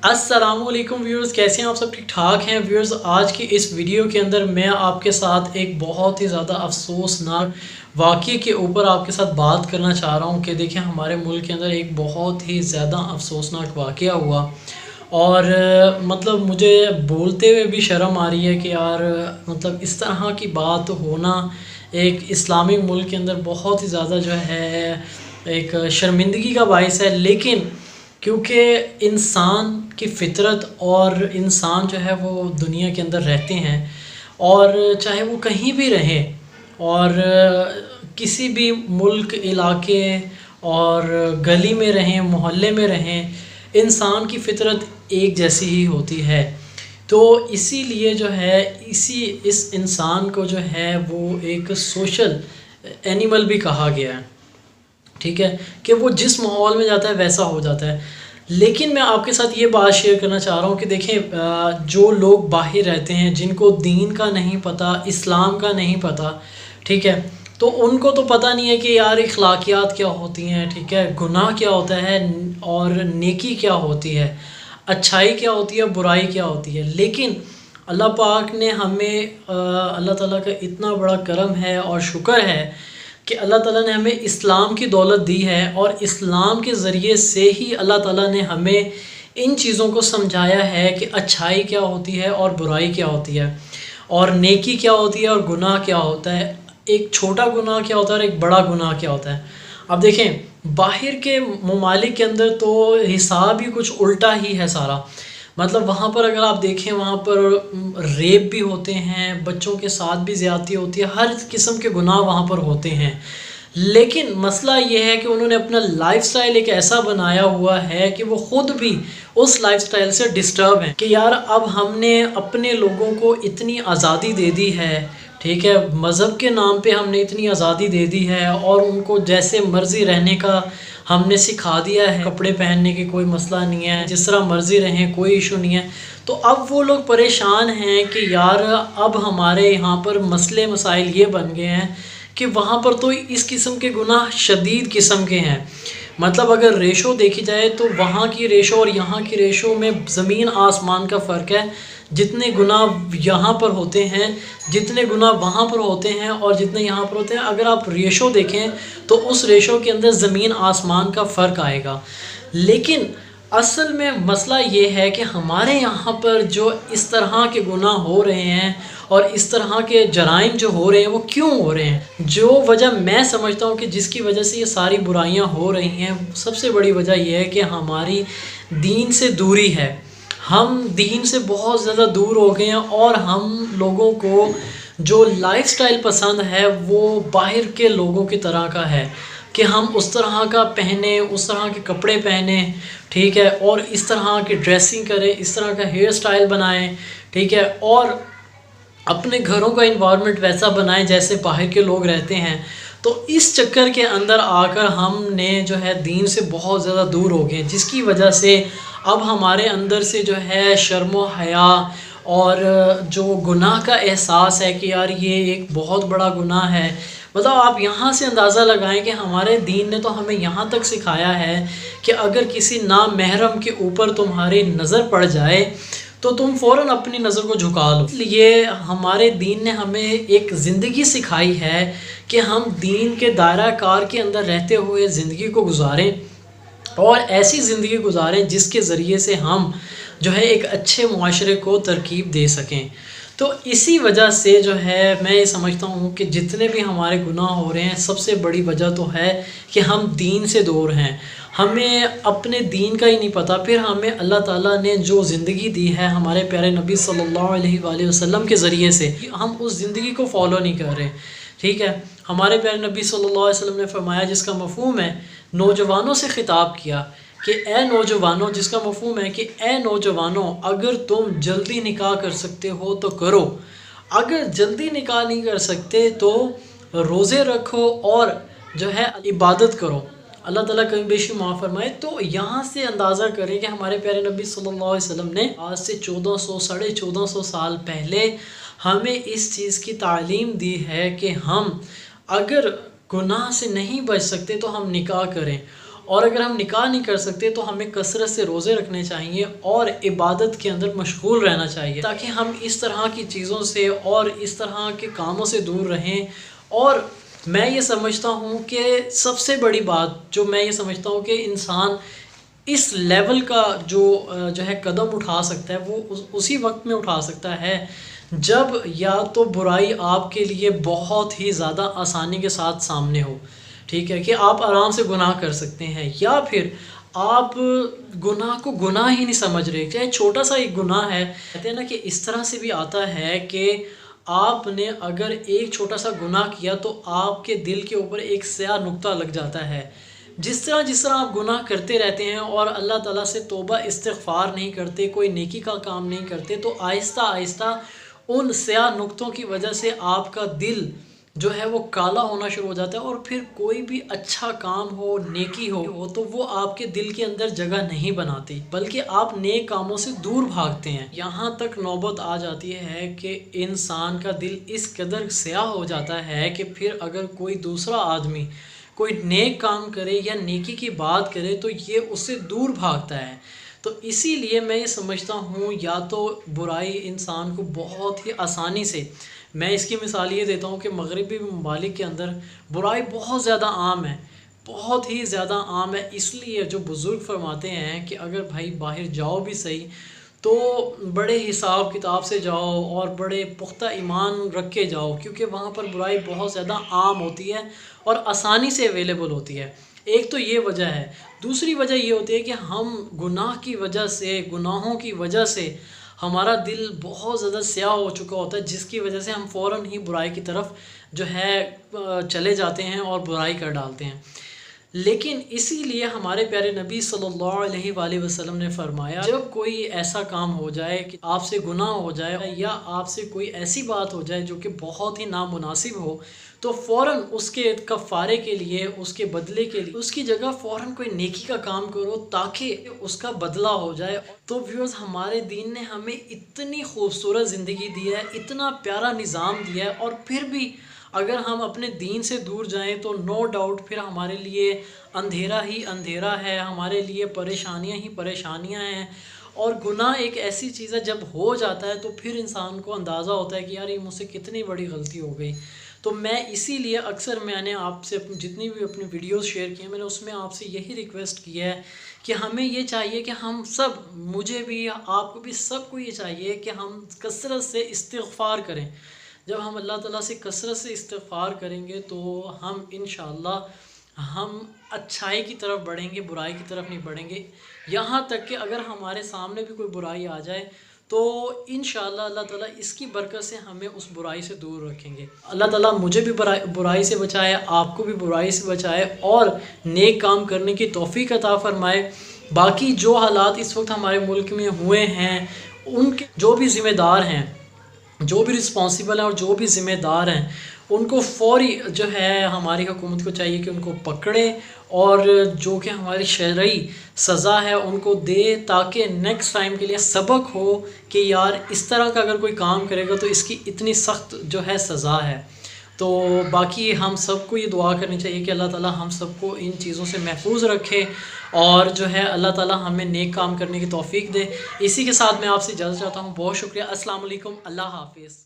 अस्सलाम वालेकुम व्यूअर्स, कैसे हैं आप सब? ठीक ठाक हैं व्यूअर्स। आज की इस वीडियो के अंदर मैं आपके साथ एक बहुत ही ज़्यादा अफसोसनाक वाक़ये के ऊपर आपके साथ बात करना चाह रहा हूं कि देखिए हमारे मुल्क के अंदर एक बहुत ही ज़्यादा अफसोसनाक वाक़या हुआ और मतलब मुझे बोलते हुए भी शर्म आ रही है कि यार मतलब इस तरह की बात होना एक इस्लामिक मुल्क के अंदर बहुत ही ज़्यादा जो है एक शर्मिंदगी का बाइस है। लेकिन क्योंकि इंसान की फ़ितरत और इंसान जो है वो दुनिया के अंदर रहते हैं और चाहे वो कहीं भी रहें और किसी भी मुल्क इलाके और गली में रहें मोहल्ले में रहें, इंसान की फ़ितरत एक जैसी ही होती है। तो इसीलिए जो है इस इंसान को जो है वो एक सोशल एनिमल भी कहा गया है। ठीक है कि वो जिस माहौल में जाता है वैसा हो जाता है। लेकिन मैं आपके साथ ये बात शेयर करना चाह रहा हूँ कि देखें जो लोग बाहर रहते हैं जिनको दीन का नहीं पता, इस्लाम का नहीं पता, ठीक है, तो उनको तो पता नहीं है कि यार इखलाकियात क्या होती हैं, ठीक है, गुनाह क्या होता है और नेकी क्या होती है, अच्छाई क्या होती है, बुराई क्या होती है। लेकिन अल्लाह पाक ने हमें अल्लाह ताला का इतना बड़ा करम है और शुक्र है कि अल्लाह ताला ने हमें इस्लाम की दौलत दी है और इस्लाम के ज़रिए से ही अल्लाह ताला ने हमें इन चीज़ों को समझाया है कि अच्छाई क्या होती है और बुराई क्या होती है और नेकी क्या होती है और गुनाह क्या होता है, एक छोटा गुनाह क्या होता है और एक बड़ा गुनाह क्या होता है। अब देखें बाहर के ममालिक के अंदर तो हिसाब ही कुछ उल्टा ही है सारा। मतलब वहाँ पर अगर आप देखें वहाँ पर रेप भी होते हैं, बच्चों के साथ भी ज़्यादती होती है, हर किस्म के गुनाह वहाँ पर होते हैं। लेकिन मसला ये है कि उन्होंने अपना लाइफस्टाइल एक ऐसा बनाया हुआ है कि वो ख़ुद भी उस लाइफस्टाइल से डिस्टर्ब हैं कि यार अब हमने अपने लोगों को इतनी आज़ादी दे दी है, ठीक है, मज़हब के नाम पे हमने इतनी आज़ादी दे दी है और उनको जैसे मर्ज़ी रहने का हमने सिखा दिया है, कपड़े पहनने की कोई मसला नहीं है, जिस तरह मर्ज़ी रहें कोई इशू नहीं है। तो अब वो लोग परेशान हैं कि यार अब हमारे यहाँ पर मसले मसाइल ये बन गए हैं कि वहाँ पर तो इस किस्म के गुनाह शदीद किस्म के हैं। मतलब अगर रेशो देखी जाए तो वहाँ की रेशो और यहाँ की रेशो में ज़मीन आसमान का फ़र्क है। जितने गुनाह यहाँ पर होते हैं, जितने गुनाह वहाँ पर होते हैं और जितने यहाँ पर होते हैं, अगर आप रेशो देखें तो उस रेशो के अंदर ज़मीन आसमान का फ़र्क आएगा। लेकिन असल में मसला ये है कि हमारे यहाँ पर जो इस तरह के गुनाह हो रहे हैं और इस तरह के जराइम जो हो रहे हैं वो क्यों हो रहे हैं? जो वजह मैं समझता हूँ कि जिसकी वजह से ये सारी बुराइयाँ हो रही हैं, सबसे बड़ी वजह यह है कि हमारी दीन से दूरी है। हम दीन से बहुत ज़्यादा दूर हो गए हैं और हम लोगों को जो लाइफस्टाइल पसंद है वो बाहर के लोगों की तरह का है कि हम उस तरह का पहने, उस तरह के कपड़े पहने, ठीक है, और इस तरह की ड्रेसिंग करें, इस तरह का हेयर स्टाइल बनाएं, ठीक है, और अपने घरों का इन्वायरमेंट वैसा बनाएं जैसे बाहर के लोग रहते हैं। तो इस चक्कर के अंदर आकर हमने जो है दीन से बहुत ज़्यादा दूर हो गए, जिसकी वजह से अब हमारे अंदर से जो है शर्म हया और जो गुनाह का एहसास है कि यार ये एक बहुत बड़ा गुनाह है। मतलब आप यहाँ से अंदाज़ा लगाएं कि हमारे दीन ने तो हमें यहाँ तक सिखाया है कि अगर किसी नामहरम के ऊपर तुम्हारी नज़र पड़ जाए तो तुम फ़ौरन अपनी नज़र को झुका लो। इसलिए हमारे दीन ने हमें एक ज़िंदगी सिखाई है कि हम दीन के दायरा कार के अंदर रहते हुए ज़िंदगी को गुजारें और ऐसी ज़िंदगी गुजारें जिसके ज़रिए से हम जो है एक अच्छे मुआशरे को तरकीब दे सकें। तो इसी वजह से जो है मैं ये समझता हूँ कि जितने भी हमारे गुनाह हो रहे हैं सबसे बड़ी वजह तो है कि हम दीन से दूर हैं, हमें अपने दीन का ही नहीं पता। फिर हमें अल्लाह ताला ने जो ज़िंदगी दी है हमारे प्यारे नबी सल्लल्लाहु अलैहि वसल्लम के ज़रिए से, हम उस ज़िंदगी को फॉलो नहीं कर रहे, ठीक है। हमारे प्यारे नबी सल्लल्लाहु अलैहि वसल्लम ने फरमाया, जिसका मफ़हूम है नौजवानों से ख़िताब किया कि ए नौजवानों, जिसका मफ़हूम है कि ए नौजवानों अगर तुम जल्दी निकाह कर सकते हो तो करो, अगर जल्दी निकाह नहीं कर सकते तो रोज़े रखो और जो है इबादत करो, अल्लाह ताला कभी बेशी माफ़ फरमाए। तो यहाँ से अंदाज़ा करें कि हमारे प्यारे नबी सल्लल्लाहु अलैहि वसल्लम ने आज से 1400 साढ़े 1400 साल पहले हमें इस चीज़ की तालीम दी है कि हम अगर गुनाह से नहीं बच सकते तो हम निकाह करें اور اگر ہم نکاح نہیں کر سکتے تو ہمیں کثرت سے روزے رکھنے چاہیے اور عبادت کے اندر مشغول رہنا چاہیے، تاکہ ہم اس طرح کی چیزوں سے اور اس طرح کے کاموں سے دور رہیں۔ اور میں یہ سمجھتا ہوں کہ سب سے بڑی بات جو میں یہ سمجھتا ہوں کہ انسان اس لیول کا جو ہے قدم اٹھا سکتا ہے، وہ اسی وقت میں اٹھا سکتا ہے جب یا تو برائی آپ کے لیے بہت ہی زیادہ آسانی کے ساتھ سامنے ہو، ٹھیک ہے، کہ آپ آرام سے گناہ کر سکتے ہیں، یا پھر آپ گناہ کو گناہ ہی نہیں سمجھ رہے، چاہے چھوٹا سا ایک گناہ ہے۔ کہتے ہیں نا کہ اس طرح سے بھی آتا ہے کہ آپ نے اگر ایک چھوٹا سا گناہ کیا تو آپ کے دل کے اوپر ایک سیاہ نقطہ لگ جاتا ہے۔ جس طرح آپ گناہ کرتے رہتے ہیں اور اللہ تعالیٰ سے توبہ استغفار نہیں کرتے، کوئی نیکی کا کام نہیں کرتے، تو آہستہ آہستہ ان سیاہ نقطوں کی وجہ سے آپ کا دل جو ہے وہ کالا ہونا شروع ہو جاتا ہے، اور پھر کوئی بھی اچھا کام ہو، نیکی ہو تو وہ آپ کے دل کے اندر جگہ نہیں بناتی، بلکہ آپ نیک کاموں سے دور بھاگتے ہیں۔ یہاں تک نوبت آ جاتی ہے کہ انسان کا دل اس قدر سیاہ ہو جاتا ہے کہ پھر اگر کوئی دوسرا آدمی کوئی نیک کام کرے یا نیکی کی بات کرے تو یہ اس سے دور بھاگتا ہے۔ تو اسی لیے میں یہ سمجھتا ہوں یا تو برائی انسان کو بہت ہی آسانی سے، میں اس کی مثال یہ دیتا ہوں کہ مغربی ممالک کے اندر برائی بہت زیادہ عام ہے، بہت ہی زیادہ عام ہے۔ اس لیے جو بزرگ فرماتے ہیں کہ اگر بھائی باہر جاؤ بھی صحیح تو بڑے حساب کتاب سے جاؤ اور بڑے پختہ ایمان رکھ کے جاؤ، کیونکہ وہاں پر برائی بہت زیادہ عام ہوتی ہے اور آسانی سے اویلیبل ہوتی ہے۔ ایک تو یہ وجہ ہے، دوسری وجہ یہ ہوتی ہے کہ ہم گناہ کی وجہ سے، گناہوں کی وجہ سے ہمارا دل بہت زیادہ سیاہ ہو چکا ہوتا ہے، جس کی وجہ سے ہم فوراً ہی برائی کی طرف جو ہے چلے جاتے ہیں اور برائی کر ڈالتے ہیں۔ لیکن اسی لیے ہمارے پیارے نبی صلی اللہ علیہ وآلہ وسلم نے فرمایا، جب کوئی ایسا کام ہو جائے کہ آپ سے گناہ ہو جائے یا آپ سے کوئی ایسی بات ہو جائے جو کہ بہت ہی نامناسب ہو، تو فوراً اس کے کفارے کے لیے، اس کے بدلے کے لیے، اس کی جگہ فوراً کوئی نیکی کا کام کرو تاکہ اس کا بدلہ ہو جائے۔ تو ویورز، ہمارے دین نے ہمیں اتنی خوبصورت زندگی دی ہے، اتنا پیارا نظام دیا ہے، اور پھر بھی اگر ہم اپنے دین سے دور جائیں تو نو ڈاؤٹ پھر ہمارے لیے اندھیرا ہی اندھیرا ہے، ہمارے لیے پریشانیاں ہی پریشانیاں ہیں۔ اور گناہ ایک ایسی چیز ہے، جب ہو جاتا ہے تو پھر انسان کو اندازہ ہوتا ہے کہ یار یہ مجھ سے کتنی بڑی غلطی ہو گئی۔ تو میں اسی لیے اکثر میں نے آپ سے جتنی بھی اپنی ویڈیوز شیئر کی ہیں، میں نے اس میں آپ سے یہی ریکویسٹ کی ہے کہ ہمیں یہ چاہیے کہ ہم سب، مجھے بھی، آپ کو بھی، سب کو یہ چاہیے کہ ہم کثرت سے استغفار کریں۔ جب ہم اللہ تعالیٰ سے کثرت سے استغفار کریں گے تو ہم انشاءاللہ ہم اچھائی کی طرف بڑھیں گے، برائی کی طرف نہیں بڑھیں گے۔ یہاں تک کہ اگر ہمارے سامنے بھی کوئی برائی آ جائے تو انشاءاللہ اللہ تعالیٰ اس کی برکت سے ہمیں اس برائی سے دور رکھیں گے۔ اللہ تعالیٰ مجھے بھی برائی سے بچائے، آپ کو بھی برائی سے بچائے، اور نیک کام کرنے کی توفیق عطا فرمائے۔ باقی جو حالات اس وقت ہمارے ملک میں ہوئے ہیں، ان کے جو بھی ذمہ دار ہیں، جو بھی رسپانسیبل ہیں اور جو بھی ذمہ دار ہیں، ان کو فوری جو ہے ہماری حکومت کو چاہیے کہ ان کو پکڑے اور جو کہ ہماری شرعی سزا ہے ان کو دے، تاکہ نیکسٹ ٹائم کے لیے سبق ہو کہ یار اس طرح کا اگر کوئی کام کرے گا تو اس کی اتنی سخت جو ہے سزا ہے۔ تو باقی ہم سب کو یہ دعا کرنی چاہیے کہ اللہ تعالیٰ ہم سب کو ان چیزوں سے محفوظ رکھے، اور جو ہے اللہ تعالیٰ ہمیں نیک کام کرنے کی توفیق دے۔ اسی کے ساتھ میں آپ سے اجازت چاہتا ہوں۔ بہت شکریہ۔ السلام علیکم۔ اللہ حافظ۔